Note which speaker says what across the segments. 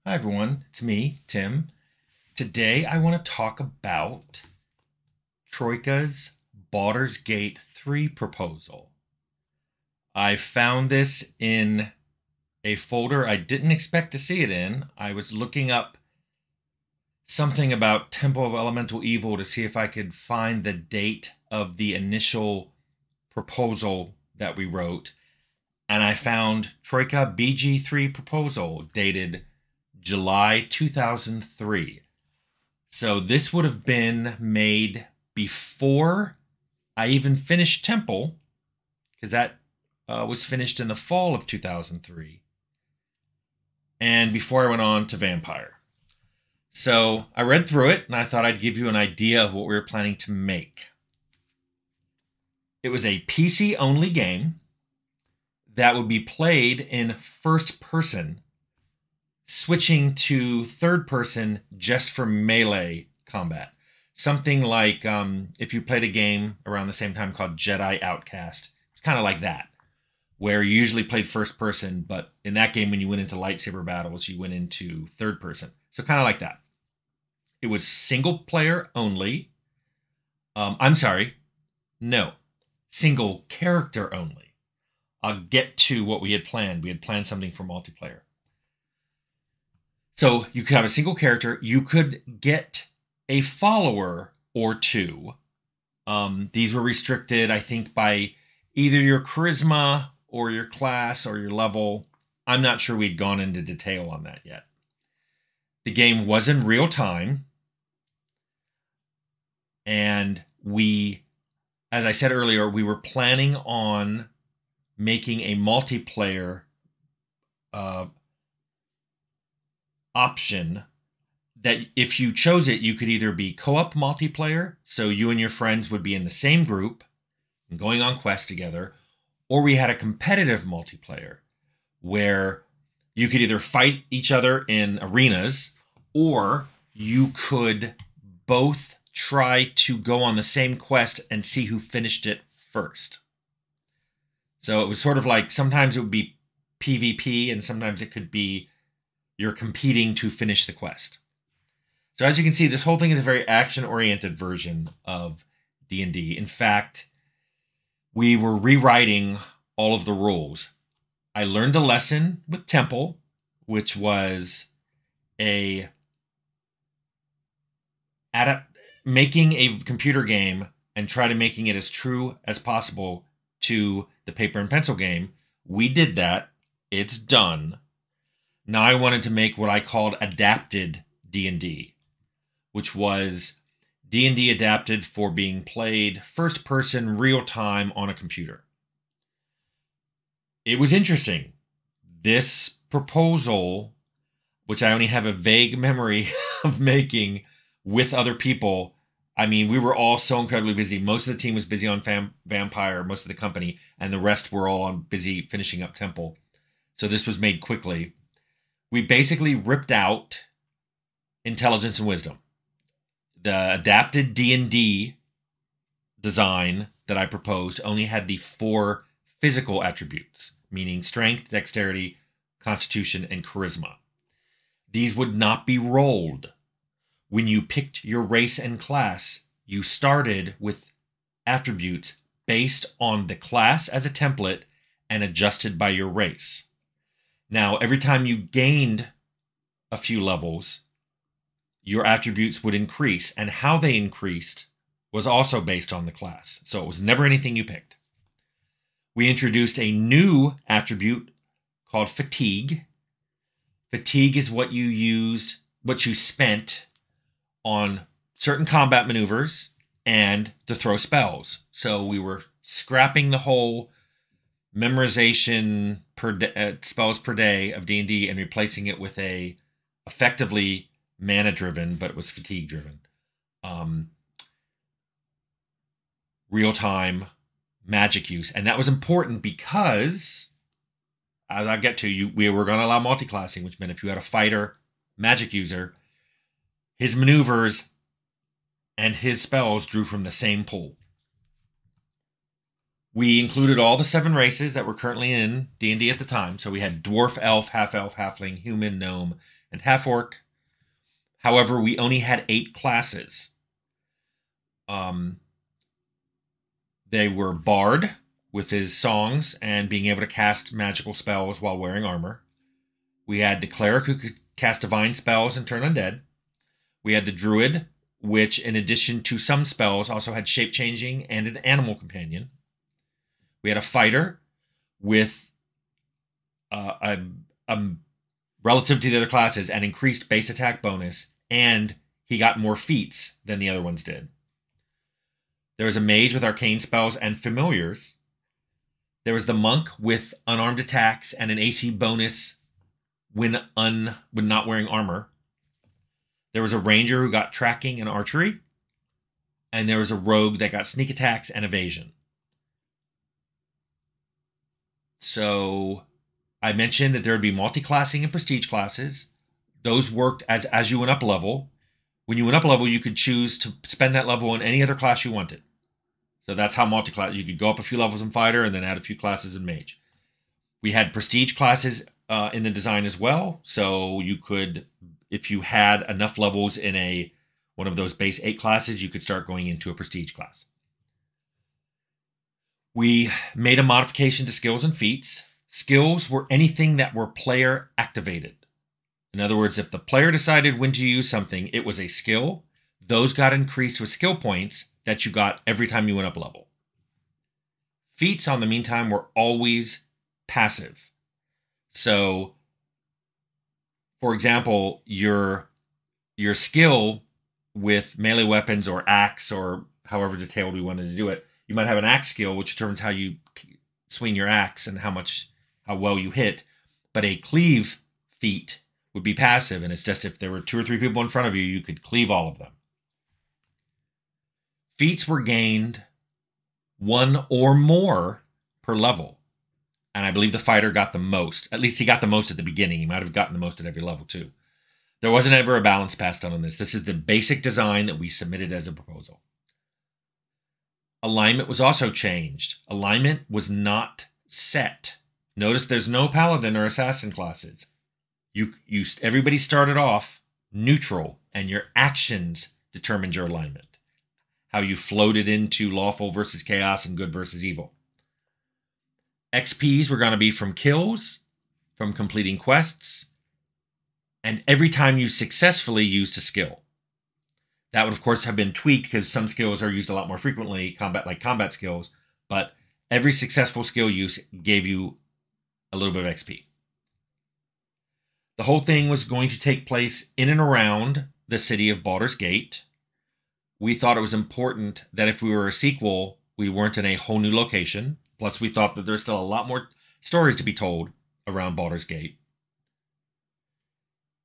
Speaker 1: Hi everyone, it's me, Tim. Today I want to talk about Troika's Baldur's Gate 3 proposal. I found this in a folder I didn't expect to see it in. I was looking up something about Temple of Elemental Evil to see if I could find the date of the initial proposal that we wrote, and I found Troika BG3 proposal dated July 2003. So this would have been made before I even finished Temple, because that was finished in the fall of 2003, and before I went on to Vampire. So I read through it, and I thought I'd give you an idea of what we were planning to make. It was a PC-only game that would be played in first person, switching to third person just for melee combat. Something like if you played a game around the same time called Jedi Outcast. It's kind of like that, where you usually played first person, but in that game, when you went into lightsaber battles, you went into third person. So kind of like that. It was single player only. Single character only. I'll get to what we had planned. We had planned something for multiplayer. So you could have a single character. You could get a follower or two. These were restricted, I think, by either your charisma or your class or your level. I'm not sure we'd gone into detail on that yet. The game was in real time. And we, as I said earlier, we were planning on making a multiplayer option that if you chose it, you could either be co-op multiplayer, so you and your friends would be in the same group and going on quests together, or we had a competitive multiplayer where you could either fight each other in arenas, or you could both try to go on the same quest and see who finished it first. So it was sort of like sometimes it would be PvP and sometimes it could be you're competing to finish the quest. So as you can see, this whole thing is a very action-oriented version of D&D. In fact, we were rewriting all of the rules. I learned a lesson with Temple, which was making a computer game and try to making it as true as possible to the paper and pencil game. We did that. It's done. Now I wanted to make what I called adapted D&D, which was D&D adapted for being played first person, real time on a computer. It was interesting. This proposal, which I only have a vague memory of making with other people, I mean, we were all so incredibly busy. Most of the team was busy on Vampire, most of the company, and the rest were all on busy finishing up Temple. So this was made quickly. We basically ripped out Intelligence and Wisdom. The adapted D&D design that I proposed only had the 4 physical attributes, meaning strength, dexterity, constitution, and charisma. These would not be rolled. When you picked your race and class, you started with attributes based on the class as a template and adjusted by your race. Now, every time you gained a few levels, your attributes would increase, and how they increased was also based on the class. So it was never anything you picked. We introduced a new attribute called fatigue. Fatigue is what you spent on certain combat maneuvers and to throw spells. So we were scrapping the whole memorization spells per day of D&D and replacing it with a effectively mana-driven, but it was fatigue-driven, real-time magic use. And that was important because, as I get to, we were going to allow multi-classing, which meant if you had a fighter magic user, his maneuvers and his spells drew from the same pool. We included all the 7 races that were currently in D&D at the time. So we had dwarf, elf, half-elf, halfling, human, gnome, and half-orc. However, we only had 8 classes. They were Bard, with his songs and being able to cast magical spells while wearing armor. We had the Cleric, who could cast divine spells and turn undead. We had the Druid, which, in addition to some spells, also had shape-changing and an animal companion. We had a Fighter with relative to the other classes, an increased base attack bonus, and he got more feats than the other ones did. There was a Mage with arcane spells and familiars. There was the Monk with unarmed attacks and an AC bonus when not wearing armor. There was a Ranger who got tracking and archery. And there was a Rogue that got sneak attacks and evasion. So I mentioned that there would be multi-classing and prestige classes. Those worked as you went up level. When you went up level, you could choose to spend that level in any other class you wanted. So that's how multi-class, you could go up a few levels in Fighter and then add a few classes in Mage. We had prestige classes in the design as well. So you could, if you had enough levels in one of those base 8 classes, you could start going into a prestige class. We made a modification to skills and feats. Skills were anything that were player activated. In other words, if the player decided when to use something, it was a skill. Those got increased with skill points that you got every time you went up level. Feats, on the meantime, were always passive. So, for example, your skill with melee weapons or axe, or however detailed we wanted to do it, you might have an axe skill, which determines how you swing your axe and how well you hit. But a cleave feat would be passive, and it's just if there were 2 or 3 people in front of you, you could cleave all of them. Feats were gained 1 or more per level. And I believe the Fighter got the most. At least he got the most at the beginning. He might have gotten the most at every level too. There wasn't ever a balance passed on this. This is the basic design that we submitted as a proposal. Alignment was also changed. Alignment was set. Notice there's no Paladin or Assassin classes. Everybody started off neutral, and your actions determined your alignment. How you floated into lawful versus chaos and good versus evil. XPs were going to be from kills, from completing quests, and every time you successfully used a skill. That would, of course, have been tweaked because some skills are used a lot more frequently, combat skills, but every successful skill use gave you a little bit of XP. The whole thing was going to take place in and around the city of Baldur's Gate. We thought it was important that if we were a sequel, we weren't in a whole new location. Plus, we thought that there's still a lot more stories to be told around Baldur's Gate.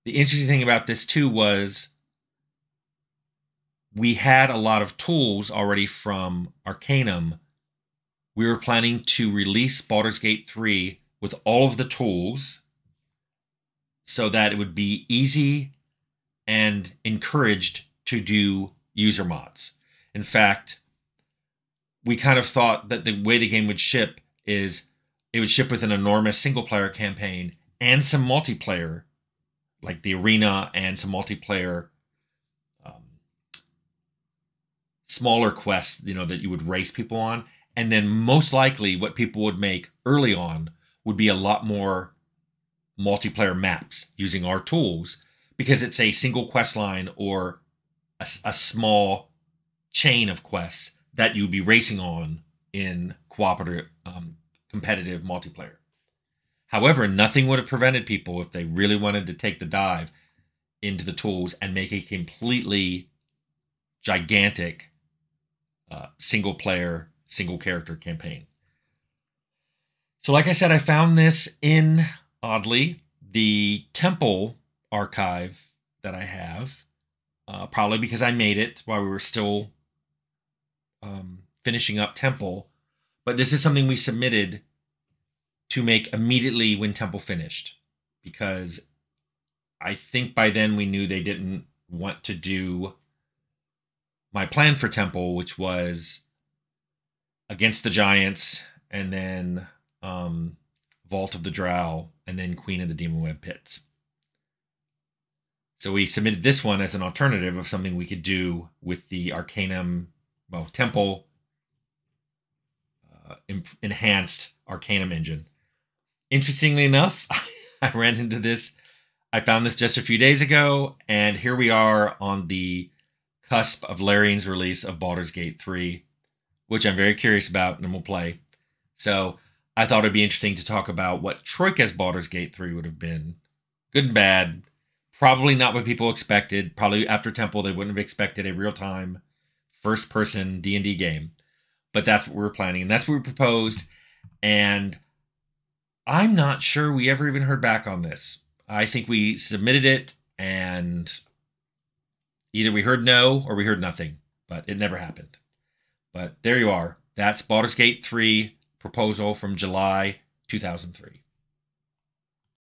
Speaker 1: The interesting thing about this, too, was we had a lot of tools already from Arcanum. We were planning to release Baldur's Gate 3 with all of the tools so that it would be easy and encouraged to do user mods. In fact, we kind of thought that the way the game would ship is it would ship with an enormous single-player campaign and some multiplayer, like the arena and some multiplayer smaller quests, that you would race people on. And then most likely what people would make early on would be a lot more multiplayer maps using our tools, because it's a single quest line or a small chain of quests that you'd be racing on in cooperative, competitive multiplayer. However, nothing would have prevented people, if they really wanted to take the dive into the tools and make a completely gigantic single-player, single-character campaign. So like I said, I found this in, oddly, the Temple archive that I have, probably because I made it while we were still finishing up Temple. But this is something we submitted to make immediately when Temple finished, because I think by then we knew they didn't want to do my plan for Temple, which was Against the Giants, and then Vault of the Drow, and then Queen of the Demon Web Pits. So we submitted this one as an alternative of something we could do with the Arcanum, well, Temple enhanced Arcanum engine. Interestingly enough, I ran into this. I found this just a few days ago, and here we are on the cusp of Larian's release of Baldur's Gate 3, which I'm very curious about and we'll play. So I thought it'd be interesting to talk about what Troika's Baldur's Gate 3 would have been. Good and bad. Probably not what people expected. Probably after Temple, they wouldn't have expected a real-time, first-person D&D game. But that's what we're planning, and that's what we proposed. And I'm not sure we ever even heard back on this. I think we submitted it, and either we heard no or we heard nothing. But it never happened. But there you are. That's Baldur's Gate 3 proposal from July 2003.